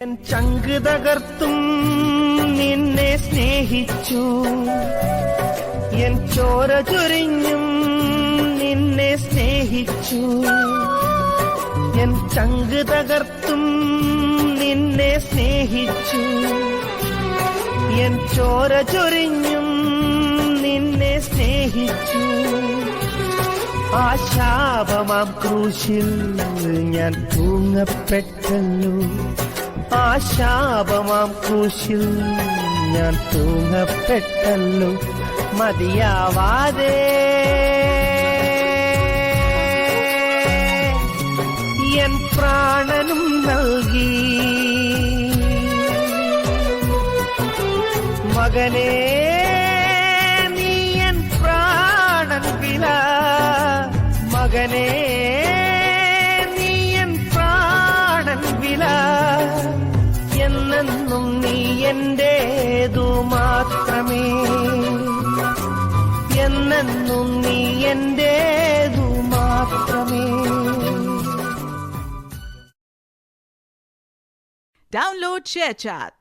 N ചങ്ക് തകർത്തും നിന്നെ സ്നേഹിച്ചു, N ചോര ചൊരിഞ്ഞും നിന്നെ സ്നേഹിച്ചു. എൻ ചങ്ക് തകർത്തും നിന്നെ സ്നേഹിച്ചു, എൻ ചോര ചൊരിഞ്ഞും നിന്നെ സ്നേഹിച്ചു. ആ ശാപമാം ക്രൂശിൽ ഞാൻ തൂങ്ങപ്പെട്ടല്ലോ, ആ ശാപമാം ക്രൂശിൽ ഞാൻ തൂങ്ങപ്പെട്ടല്ലോ. മതിയാവാതെ എൻ പ്രാണനും നൽകി. മകനേ നീ എൻ പ്രാണൻ വില, മകനേ നീ എൻ പ്രാണൻ വില. എന്നെന്നും നീ എന്റേതു മാത്രമേ, എന്നെന്നും നീ എന്റേതു മാത്രമേ. Download ShareChat.